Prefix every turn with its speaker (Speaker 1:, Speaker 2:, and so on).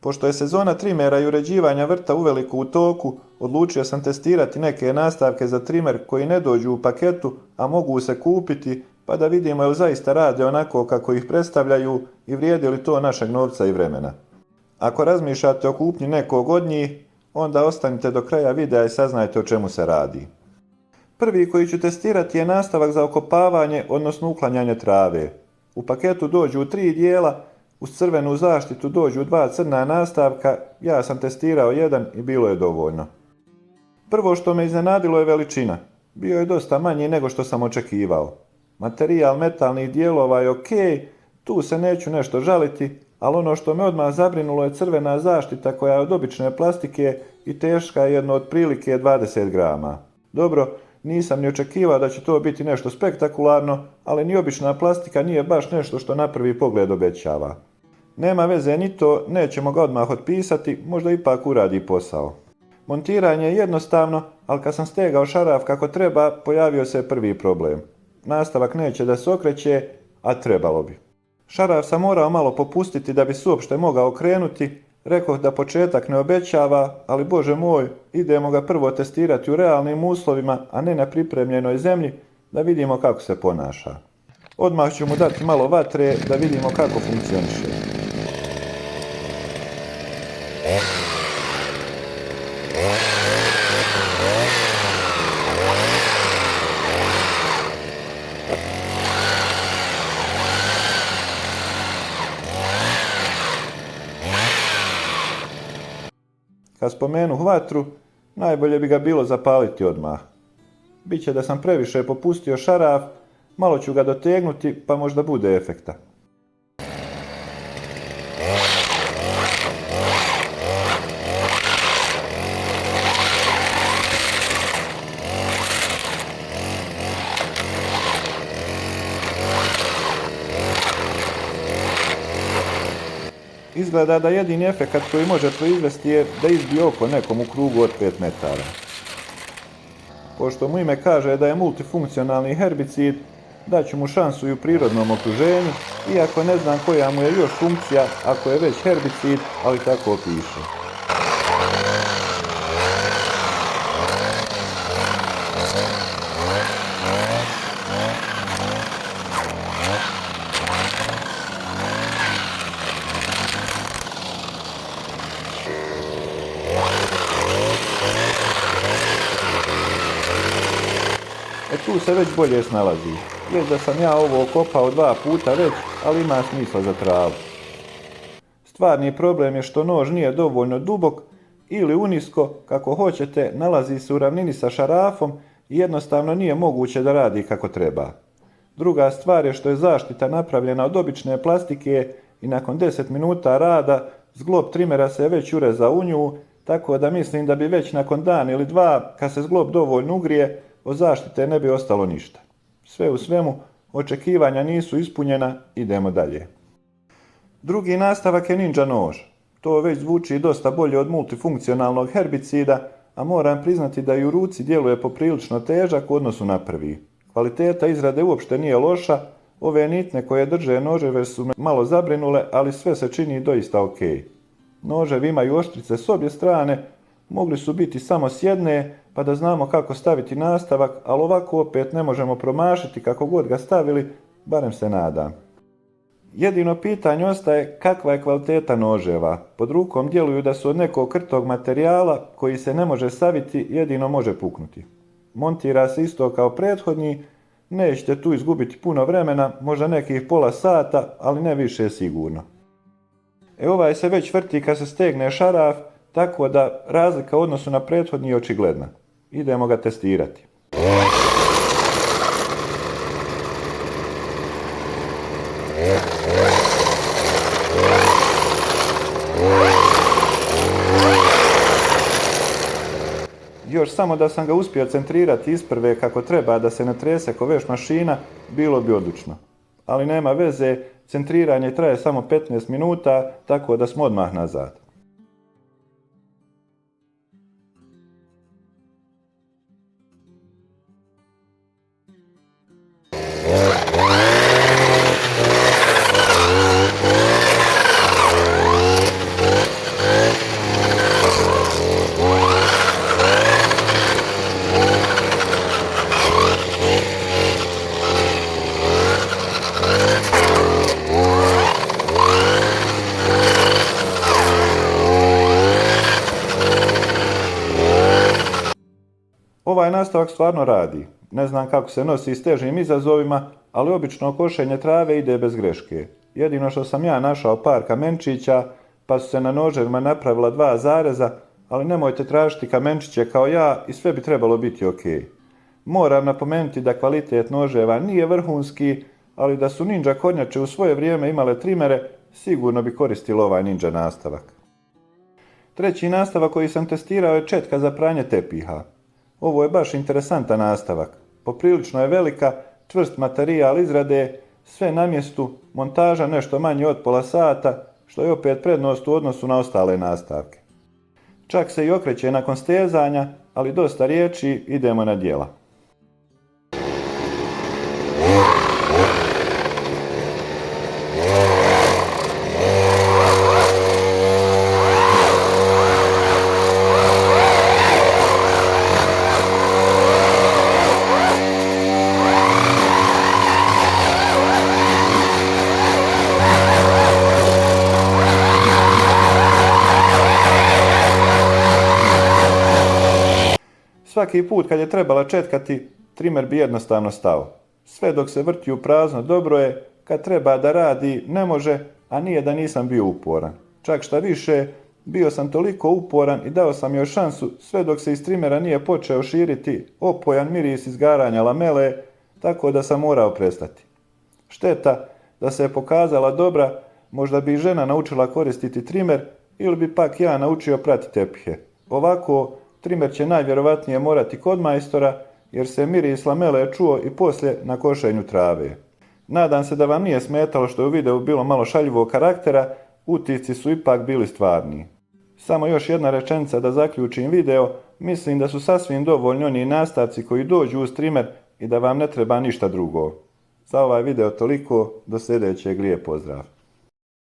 Speaker 1: Pošto je sezona trimera i uređivanja vrta uveliko u toku, odlučio sam testirati neke nastavke za trimer koji ne dođu u paketu, a mogu se kupiti, pa da vidimo je li zaista rade onako kako ih predstavljaju i vrijedi li to našeg novca i vremena. Ako razmišljate o kupnji nekog od njih, onda ostanite do kraja videa i saznajte o čemu se radi. Prvi koji ću testirati je nastavak za okopavanje, odnosno uklanjanje trave. U paketu dođu 3 dijela, uz crvenu zaštitu dođu 2 crna nastavka, ja sam testirao jedan i bilo je dovoljno. Prvo što me iznenadilo je veličina. Bio je dosta manji nego što sam očekivao. Materijal metalnih dijelova je ok, tu se neću nešto žaliti, ali ono što me odmah zabrinulo je crvena zaštita koja je od obične plastike i teška je jedno otprilike 20 grama. Dobro, nisam ni očekivao da će to biti nešto spektakularno, ali ni obična plastika nije baš nešto što na prvi pogled obećava. Nema veze ni to, nećemo ga odmah otpisati, možda ipak uradi posao. Montiranje je jednostavno, ali kad sam stegao šaraf kako treba, pojavio se prvi problem. Nastavak neće da se okreće, a trebalo bi. Šaraf sam morao malo popustiti da bi se uopšte mogao krenuti. Rekoh da početak ne obećava, ali bože moj, idemo ga prvo testirati u realnim uslovima, a ne na pripremljenoj zemlji, da vidimo kako se ponaša. Odmah ću mu dati malo vatre da vidimo kako funkcioniše. Kad spomenu vatru, najbolje bi ga bilo zapaliti odmah. Biće da sam previše popustio šaraf, malo ću ga dotegnuti pa možda bude efekta. Izgleda da jedini efekat koji može proizvesti je da izbije oko nekom u krugu od 5 metara. Pošto mu ime kaže da je multifunkcionalni herbicid, daću mu šansu i u prirodnom okruženju, iako ne znam koja mu je još funkcija ako je već herbicid, ali tako piše. Tu se već bolje snalazi. Već da sam ja ovo okopao 2 puta već, ali ima smisla za travu. Stvarni problem je što nož nije dovoljno dubok ili unisko, kako hoćete, nalazi se u ravnini sa šarafom i jednostavno nije moguće da radi kako treba. Druga stvar je što je zaštita napravljena od obične plastike i nakon 10 minuta rada zglob trimera se već urezao u nju, tako da mislim da bi već nakon dan ili 2, kad se zglob dovoljno ugrije, od zaštite ne bi ostalo ništa. Sve u svemu, očekivanja nisu ispunjena, idemo dalje. Drugi nastavak je ninja nož. To već zvuči dosta bolje od multifunkcionalnog herbicida, a moram priznati da i u ruci djeluje poprilično težak u odnosu na prvi. Kvaliteta izrade uopšte nije loša, ove nitne koje drže noževe su me malo zabrinule, ali sve se čini doista ok. Noževi imaju oštrice s obje strane, mogli su biti samo s jedne, pa da znamo kako staviti nastavak, ali ovako opet ne možemo promašiti kako god ga stavili, barem se nadam. Jedino pitanje ostaje kakva je kvaliteta noževa. Pod rukom djeluju da su od nekog krtog materijala koji se ne može saviti, jedino može puknuti. Montira se isto kao prethodni, nećete tu izgubiti puno vremena, možda nekih pola sata, ali ne više sigurno. Ovaj se već vrti kad se stegne šaraf, tako da razlika u odnosu na prethodni je očigledna. Idemo ga testirati. Još samo da sam ga uspio centrirati isprve kako treba da se ne trese ko veš mašina, bilo bi odlično. Ali nema veze, centriranje traje samo 15 minuta, tako da smo odmah nazad. Ovaj nastavak stvarno radi. Ne znam kako se nosi s težim izazovima, ali obično košenje trave ide bez greške. Jedino što sam ja našao par kamenčića, pa su se na noževima napravila 2 zareza, ali nemojte tražiti kamenčiće kao ja i sve bi trebalo biti ok. Moram napomenuti da kvalitet noževa nije vrhunski, ali da su ninja kornjače u svoje vrijeme imale trimere, sigurno bi koristilo ovaj ninja nastavak. Treći nastavak koji sam testirao je četka za pranje tepiha. Ovo je baš interesantan nastavak. Poprilično je velika, čvrst materijal izrade, sve na mjestu, montaža nešto manje od pola sata, što je opet prednost u odnosu na ostale nastavke. Čak se i okreće nakon stezanja, ali dosta riječi, idemo na djela. Svaki put kad je trebala četkati, trimer bi jednostavno stao. Sve dok se vrti u prazno dobro je, kad treba da radi ne može, a nije da nisam bio uporan. Čak šta više, bio sam toliko uporan i dao sam joj šansu sve dok se iz trimera nije počeo širiti opojan miris izgaranja lamele, tako da sam morao prestati. Šteta da se je pokazala dobra, možda bi i žena naučila koristiti trimer ili bi pak ja naučio prati tepihe. Ovako, trimer će najvjerovatnije morati kod majstora, jer se miris lamele čuo i poslije na košenju trave. Nadam se da vam nije smetalo što je u videu bilo malo šaljivog karaktera, utisci su ipak bili stvarni. Samo još jedna rečenica da zaključim video, mislim da su sasvim dovoljni oni nastavci koji dođu uz trimer i da vam ne treba ništa drugo. Za ovaj video toliko, do sljedećeg, lijep pozdrav.